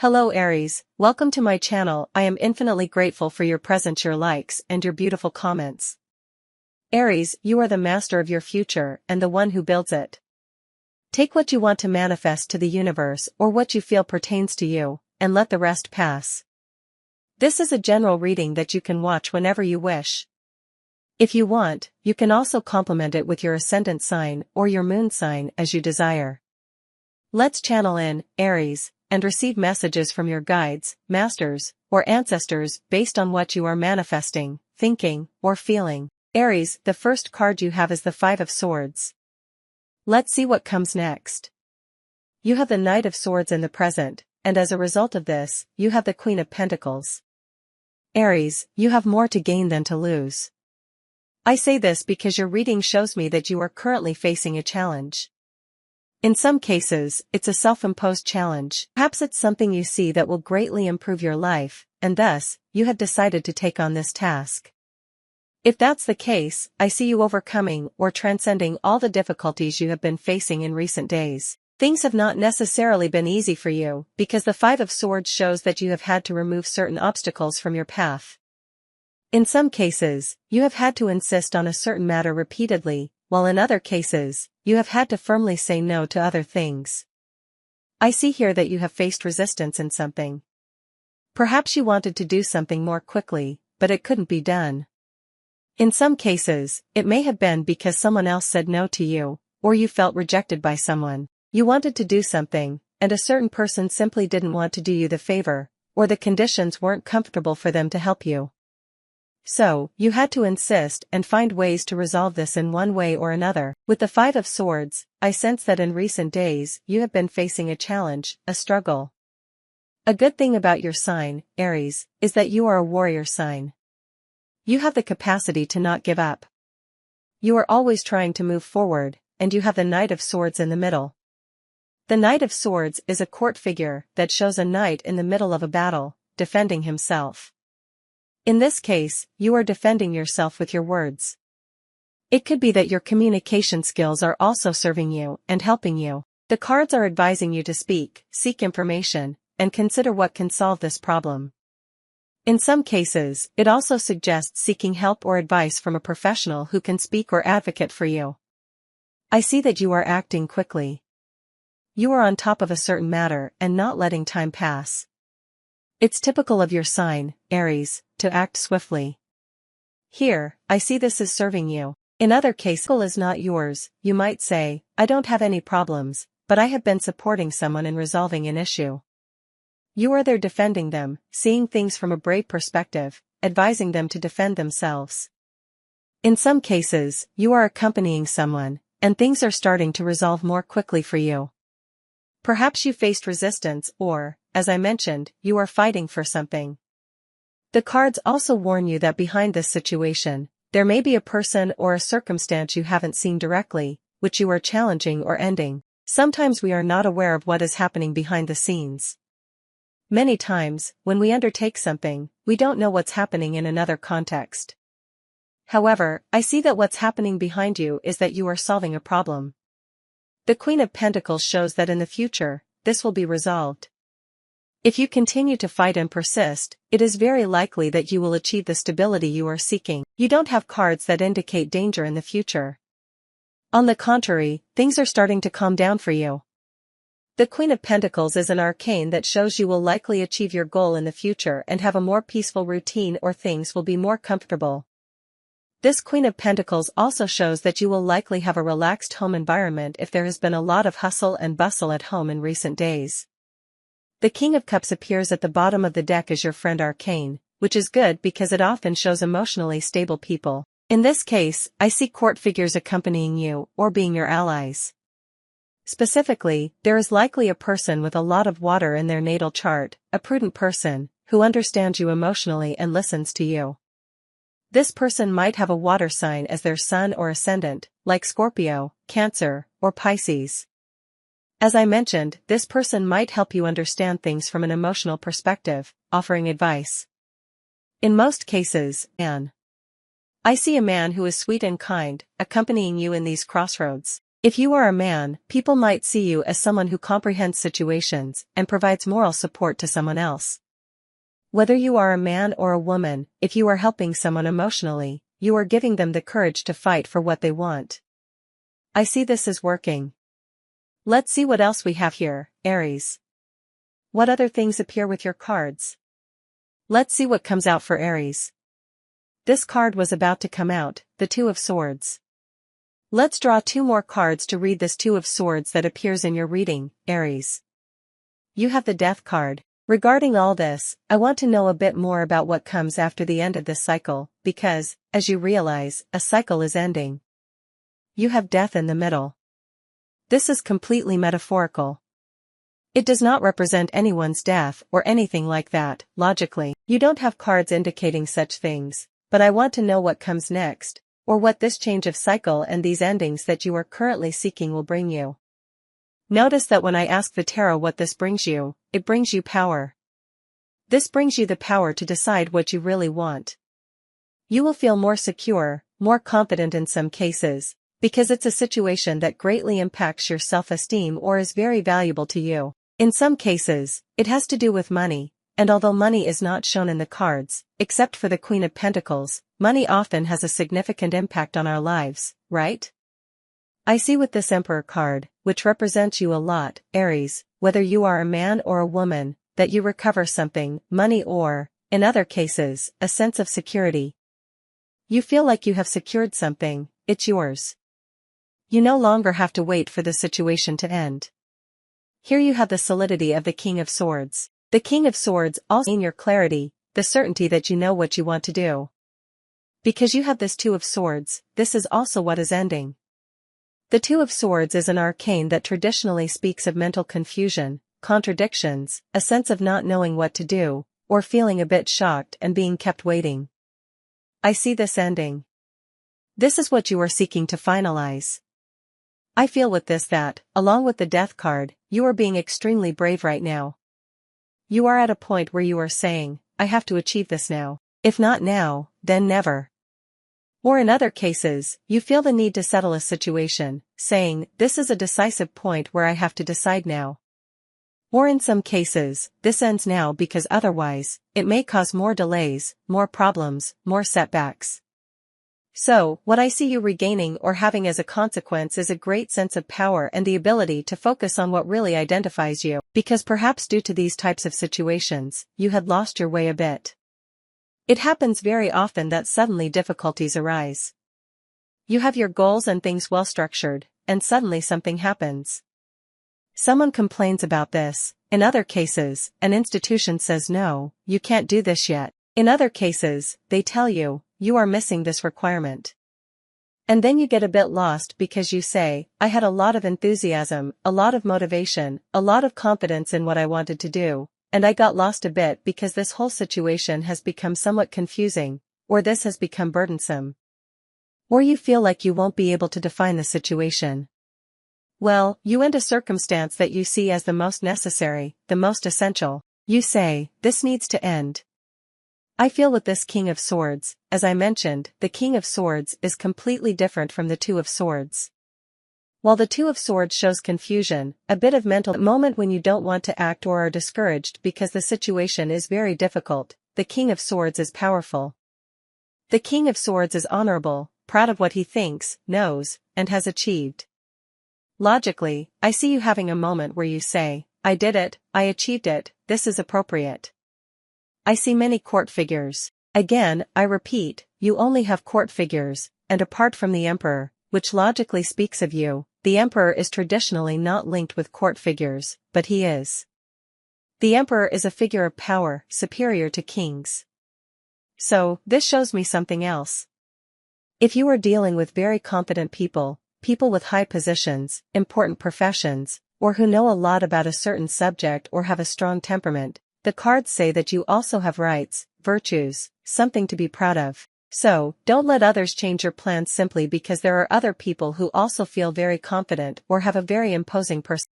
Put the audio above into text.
Hello Aries, welcome to my channel. I am infinitely grateful for your presence, your likes, and your beautiful comments. Aries, you are the master of your future and the one who builds it. Take what you want to manifest to the universe or what you feel pertains to you, and let the rest pass. This is a general reading that you can watch whenever you wish. If you want, you can also complement it with your ascendant sign or your moon sign as you desire. Let's channel in, Aries, and receive messages from your guides, masters, or ancestors based on what you are manifesting, thinking, or feeling. Aries, the first card you have is the Five of Swords. Let's see what comes next. You have the Knight of Swords in the present, and as a result of this, you have the Queen of Pentacles. Aries, you have more to gain than to lose. I say this because your reading shows me that you are currently facing a challenge. In some cases, it's a self-imposed challenge. Perhaps it's something you see that will greatly improve your life, and thus, you have decided to take on this task. If that's the case, I see you overcoming or transcending all the difficulties you have been facing in recent days. Things have not necessarily been easy for you, because the Five of Swords shows that you have had to remove certain obstacles from your path. In some cases, you have had to insist on a certain matter repeatedly, while in other cases, you have had to firmly say no to other things. I see here that you have faced resistance in something. Perhaps you wanted to do something more quickly, but it couldn't be done. In some cases, it may have been because someone else said no to you, or you felt rejected by someone. You wanted to do something, and a certain person simply didn't want to do you the favor, or the conditions weren't comfortable for them to help you. So, you had to insist and find ways to resolve this in one way or another. With the Five of Swords, I sense that in recent days, you have been facing a challenge, a struggle. A good thing about your sign, Aries, is that you are a warrior sign. You have the capacity to not give up. You are always trying to move forward, and you have the Knight of Swords in the middle. The Knight of Swords is a court figure that shows a knight in the middle of a battle, defending himself. In this case, you are defending yourself with your words. It could be that your communication skills are also serving you and helping you. The cards are advising you to speak, seek information, and consider what can solve this problem. In some cases, it also suggests seeking help or advice from a professional who can speak or advocate for you. I see that you are acting quickly. You are on top of a certain matter and not letting time pass. It's typical of your sign, Aries, to act swiftly. Here, I see this as serving you. In other cases, it is not yours. You might say, I don't have any problems, but I have been supporting someone in resolving an issue. You are there defending them, seeing things from a brave perspective, advising them to defend themselves. In some cases, you are accompanying someone, and things are starting to resolve more quickly for you. Perhaps you faced resistance or, as I mentioned, you are fighting for something. The cards also warn you that behind this situation, there may be a person or a circumstance you haven't seen directly, which you are challenging or ending. Sometimes we are not aware of what is happening behind the scenes. Many times, when we undertake something, we don't know what's happening in another context. However, I see that what's happening behind you is that you are solving a problem. The Queen of Pentacles shows that in the future, this will be resolved. If you continue to fight and persist, it is very likely that you will achieve the stability you are seeking. You don't have cards that indicate danger in the future. On the contrary, things are starting to calm down for you. The Queen of Pentacles is an arcane that shows you will likely achieve your goal in the future and have a more peaceful routine, or things will be more comfortable. This Queen of Pentacles also shows that you will likely have a relaxed home environment if there has been a lot of hustle and bustle at home in recent days. The King of Cups appears at the bottom of the deck as your friend arcane, which is good because it often shows emotionally stable people. In this case, I see court figures accompanying you or being your allies. Specifically, there is likely a person with a lot of water in their natal chart, a prudent person, who understands you emotionally and listens to you. This person might have a water sign as their sun or ascendant, like Scorpio, Cancer, or Pisces. As I mentioned, this person might help you understand things from an emotional perspective, offering advice. In most cases, I see a man who is sweet and kind, accompanying you in these crossroads. If you are a man, people might see you as someone who comprehends situations and provides moral support to someone else. Whether you are a man or a woman, if you are helping someone emotionally, you are giving them the courage to fight for what they want. I see this as working. Let's see what else we have here, Aries. What other things appear with your cards? Let's see what comes out for Aries. This card was about to come out, the Two of Swords. Let's draw 2 more cards to read this Two of Swords that appears in your reading, Aries. You have the Death card. Regarding all this, I want to know a bit more about what comes after the end of this cycle, because, as you realize, a cycle is ending. You have Death in the middle. This is completely metaphorical. It does not represent anyone's death or anything like that, logically. You don't have cards indicating such things, but I want to know what comes next, or what this change of cycle and these endings that you are currently seeking will bring you. Notice that when I ask the tarot what this brings you, it brings you power. This brings you the power to decide what you really want. You will feel more secure, more confident in some cases, because it's a situation that greatly impacts your self-esteem or is very valuable to you. In some cases, it has to do with money, and although money is not shown in the cards, except for the Queen of Pentacles, money often has a significant impact on our lives, right? I see with this Emperor card, which represents you a lot, Aries, whether you are a man or a woman, that you recover something, money or, in other cases, a sense of security. You feel like you have secured something, it's yours. You no longer have to wait for the situation to end. Here you have the solidity of the King of Swords. The King of Swords also means your clarity, the certainty that you know what you want to do. Because you have this Two of Swords, this is also what is ending. The Two of Swords is an arcane that traditionally speaks of mental confusion, contradictions, a sense of not knowing what to do, or feeling a bit shocked and being kept waiting. I see this ending. This is what you are seeking to finalize. I feel with this that, along with the Death card, you are being extremely brave right now. You are at a point where you are saying, I have to achieve this now. If not now, then never. Or in other cases, you feel the need to settle a situation, saying, this is a decisive point where I have to decide now. Or in some cases, this ends now because otherwise, it may cause more delays, more problems, more setbacks. So, what I see you regaining or having as a consequence is a great sense of power and the ability to focus on what really identifies you, because perhaps due to these types of situations, you had lost your way a bit. It happens very often that suddenly difficulties arise. You have your goals and things well structured, and suddenly something happens. Someone complains about this, in other cases, an institution says no, you can't do this yet. In other cases, they tell you, you are missing this requirement. And then you get a bit lost because you say, I had a lot of enthusiasm, a lot of motivation, a lot of confidence in what I wanted to do, and I got lost a bit because this whole situation has become somewhat confusing, or this has become burdensome. Or you feel like you won't be able to define the situation. Well, you end a circumstance that you see as the most necessary, the most essential. You say, this needs to end. I feel with this King of Swords, as I mentioned, the King of Swords is completely different from the Two of Swords. While the Two of Swords shows confusion, a bit of mental moment when you don't want to act or are discouraged because the situation is very difficult, the King of Swords is powerful. The King of Swords is honorable, proud of what he thinks, knows, and has achieved. Logically, I see you having a moment where you say, I did it, I achieved it, this is appropriate. I see many court figures. Again, I repeat, you only have court figures, and apart from the Emperor, which logically speaks of you, the Emperor is traditionally not linked with court figures, but he is. The Emperor is a figure of power, superior to kings. So, this shows me something else. If you are dealing with very competent people, people with high positions, important professions, or who know a lot about a certain subject or have a strong temperament, the cards say that you also have rights, virtues, something to be proud of. So, don't let others change your plans simply because there are other people who also feel very confident or have a very imposing personality.